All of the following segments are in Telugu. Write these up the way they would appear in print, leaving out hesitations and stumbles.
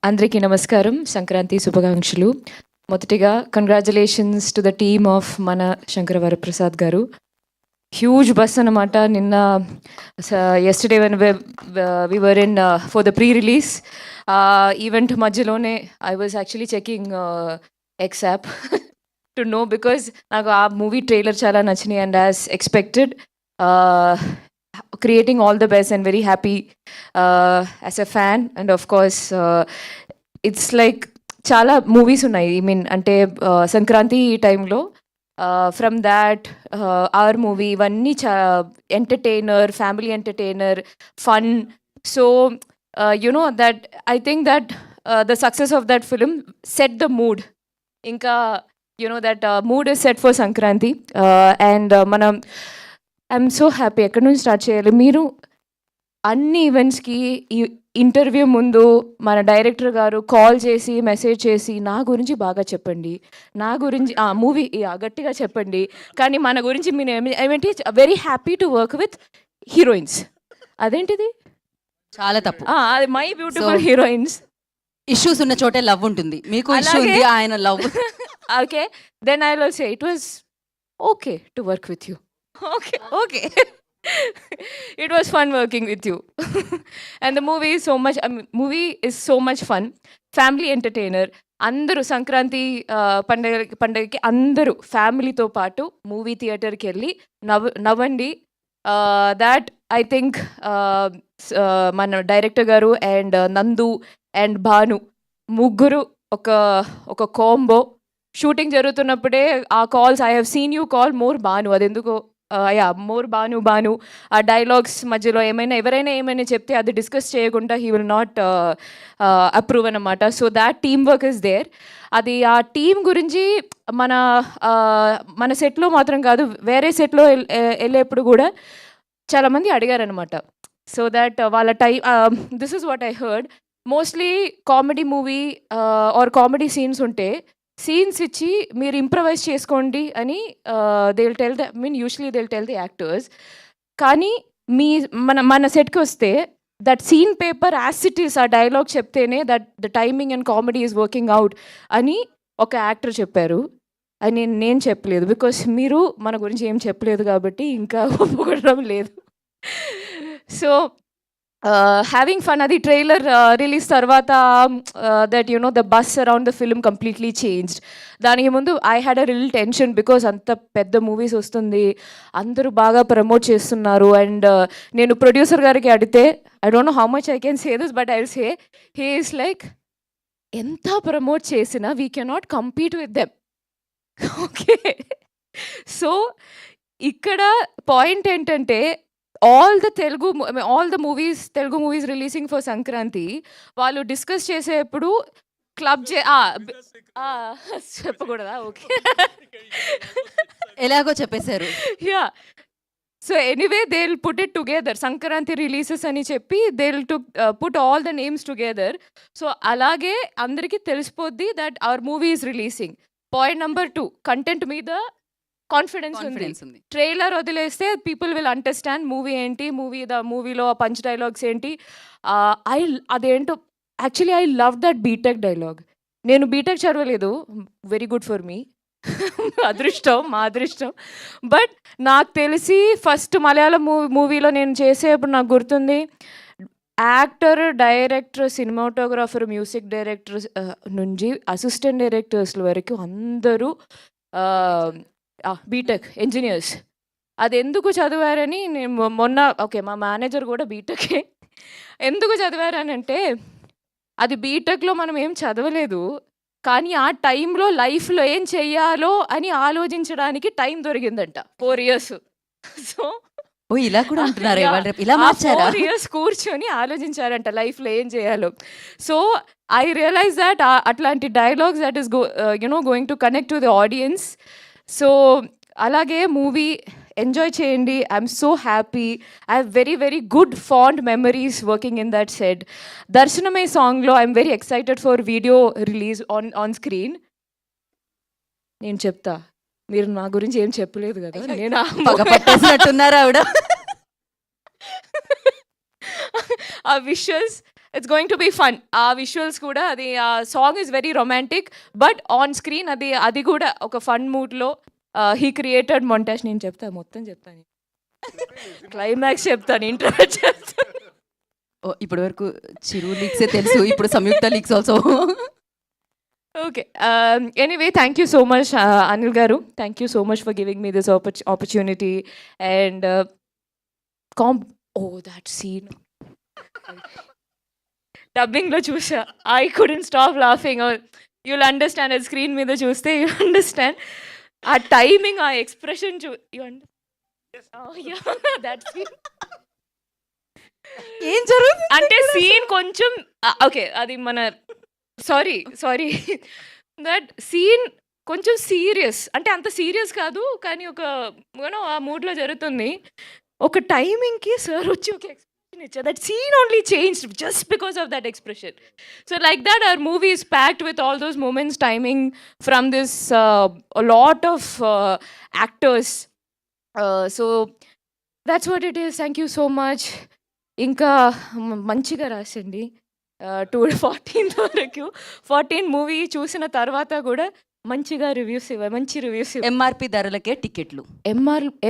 అందరికీ నమస్కారం. సంక్రాంతి శుభాకాంక్షలు. మొదటిగా congratulations to the team of Mana Shankara Varaprasad garu. Huge buzz అన్నమాట. నిన్న yesterday when we were in for the pre release event మధ్యలోనే I was actually checking X app to know because నాకు ఆ మూవీ ట్రైలర్ చాలా నచ్చినాయి and as expected creating all the best and very happy as a fan. And of course it's like చాలా మూవీస్ ఉన్నాయి. ఐ మీన్ అంటే సంక్రాంతి టైంలో ఫ్రమ్ దాట్ అవర్ మూవీ ఇవన్నీ entertainer, family entertainer, fun. So you know that I think that the success of that film set the mood. ఇంకా you know that mood is set for Sankranti. And మనం ఐఎమ్ సో హ్యాపీ. ఎక్కడి నుంచి స్టార్ట్ చేయాలి? మీరు అన్ని ఈవెంట్స్కి ఈ ఇంటర్వ్యూ ముందు మన డైరెక్టర్ గారు కాల్ చేసి మెసేజ్ చేసి నా గురించి బాగా చెప్పండి, నా గురించి మూవీ గట్టిగా చెప్పండి, కానీ మన గురించి మీరు ఏమిటి very happy to work with heroines. అదేంటిది? చాలా తప్పు. అది మై బ్యూటిఫుల్ హీరోయిన్స్. ఇష్యూస్ ఉన్న చోటే లవ్ ఉంటుంది. మీకు ఇష్యూ ఉంది, ఆయన love. Okay, then I will say it was okay to work with you. Okay. It was fun working with you. And the movie is so much fun. Family entertainer. అందరూ సంక్రాంతి పండగకి అందరూ ఫ్యామిలీతో పాటు మూవీ థియేటర్కి వెళ్ళి నవ్వండి. దాట్ ఐ థింక్ మన director garu and Nandu and Bhanu ముగ్గురు ఒక కాంబో. షూటింగ్ జరుగుతున్నప్పుడే ఆ calls, I have seen you call more Bhanu. అదెందుకో మోర్ భాను ఆ డైలాగ్స్ మధ్యలో ఎవరైనా ఏమైనా చెప్తే అది డిస్కస్ చేయకుండా హీ విల్ నాట్ అప్రూవ్ అన్నమాట. So that team work is there. అది ఆ టీమ్ గురించి మన సెట్లో మాత్రం కాదు, వేరే సెట్లో వెళ్ళేప్పుడు కూడా చాలామంది అడిగారనమాట. సో దట్ వాళ్ళ this is what I heard. Mostly comedy movie or comedy scenes ఉంటే సీన్స్ ఇచ్చి మీరు ఇంప్రవైజ్ చేసుకోండి అని they will tell usually they will tell the actors. కానీ మన సెట్కి వస్తే that scene paper as it is, ఆ డైలాగ్ చెప్తేనే that the timing and comedy is working out అని ఒక యాక్టర్ చెప్పారు. అని నేను చెప్పలేదు, బికాస్ మీరు మన గురించి ఏం చెప్పలేదు కాబట్టి ఇంకా ఒప్పుకోవడం లేదు. So having fun. అది ట్రైలర్ రిలీజ్ తర్వాత that you know the bus around the film completely changed. దానికి ముందు I had a reel tension because అంత పెద్ద మూవీస్ వస్తుంది, అందరూ బాగా ప్రమోట్ చేస్తున్నారు. అండ్ నేను ప్రొడ్యూసర్ గారికి అడిగితే I don't know how much I can say this, but I will say he is like ఎంత ప్రమోట్ చేసినా we cannot compete with them. Okay, so ఇక్కడ పాయింట్ ఏంటంటే all the Telugu movies releasing for Sankranti, వాళ్ళు డిస్కస్ చేసేప్పుడు క్లబ్ చెప్పకూడదా? ఓకే, ఎలాగో చెప్పేశారు. Yeah, so anyway they will put it together. Sankranti releases అని చెప్పి they will put all the names together. So అలాగే అందరికీ తెలిసిపోద్ది that our movie is releasing. Point number 2, content మీద కాన్ఫిడెన్స్ ఉంది. ట్రైలర్ వదిలేస్తే పీపుల్ విల్ అండర్స్టాండ్ మూవీ ఏంటి, మూవీలో పంచ్ డైలాగ్స్ ఏంటి. అదేంటో actually I love that BTech dialogue. నేను బీటెక్ చదవలేదు, వెరీ గుడ్ ఫర్ మీ, మా అదృష్టం. బట్ నాకు తెలిసి ఫస్ట్ మలయాళం మూవీలో నేను చేసేప్పుడు నాకు గుర్తుంది, actor, director, cinematographer, music director నుంచి అసిస్టెంట్ డైరెక్టర్స్ వరకు అందరూ బీటెక్ ఇంజనీర్స్. అది ఎందుకు చదివారని నేను మొన్న మా మేనేజర్ కూడా బీటెకే. ఎందుకు చదివారని అంటే అది బీటెక్లో మనం ఏం చదవలేదు, కానీ ఆ టైంలో లైఫ్లో ఏం చెయ్యాలో అని ఆలోచించడానికి టైం దొరికిందంట 4 years. సో ఇలా కూడా అంటున్నారు, ఇలా 4 years కూర్చొని ఆలోచించారంట లైఫ్లో ఏం చేయాలో. సో ఐ రియలైజ్ దట్ అట్లాంటి dialogues that is going to connect to the audience. So అలాగే మూవీ ఎంజాయ్ చేయండి. I'm so happy. I have very very good fond memories working in that set. దర్శనమే సాంగ్లో I'm very excited for video release on screen. నేను చెప్తా, మీరు నా గురించి ఏం చెప్పలేదు కదా. నేను పట్టేసినట్టున్నారు ఆవిడ. ఆ visuals it's going to be fun. ఆ విజువల్స్ కూడా అది ఆ song is very romantic but on screen అది కూడా ఒక ఫన్ మూడ్లో హీ క్రియేటెడ్ మొంటాజ్. నేను చెప్తాను మొత్తం చెప్తాను, క్లైమాక్స్ చెప్తాను, ఇంట్రో చెప్తాను. ఇప్పటి వరకు చిరు లీక్సే తెలుసు, ఇప్పుడు Samyuktha leaks also. Okay, anyway thank you so much Anil garu, thank you so much for giving me this opportunity. And that scene డబ్బింగ్లో చూసా, I couldn't stop laughing. You'll understand, అది స్క్రీన్ మీద చూస్తే యూ అండర్స్టాండ్. ఆ టైమింగ్, ఆ ఎక్స్ప్రెషన్ యూ దట్ సీన్. ఏం జరుగుతుంది అంటే సీన్ కొంచెం ఓకే, అది మన సారీ దట్ సీన్ కొంచెం సీరియస్, అంటే అంత సీరియస్ కాదు కానీ ఒక ఆ మూడ్లో జరుగుతుంది. ఒక టైమింగ్కి సార్ వచ్చి ఒక ఎక్స్ప్రెషన్ ఇచ్చారు, that scene only changed just because of that expression. So like that our movie is packed with all those moments, timing from this lot of actors. So that's what it is. Thank you so much. ఇంకా మంచిగా రాసండి 14 వరకు. 14 మూవీ చూసిన తర్వాత కూడా మంచిగా రివ్యూస్ ఇవ్వాలి, మంచి రివ్యూస్ ఇవ్వాలి. ఎంఆర్పి ధరలకే టికెట్లు,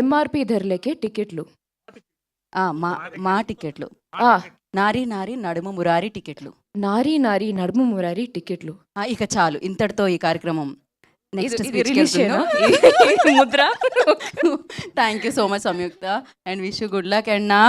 ఎంఆర్పి ధరలకే టికెట్లు, మా టికెట్లు, నారీ నారీ నడుము మురారి టికెట్లు, నారీ నారీ నడుము మురారి టికెట్లు. ఇక చాలు, ఇంతటితో ఈ కార్యక్రమం next release Mudra. Thank you so much Samyuktha and wish you good luck. And నా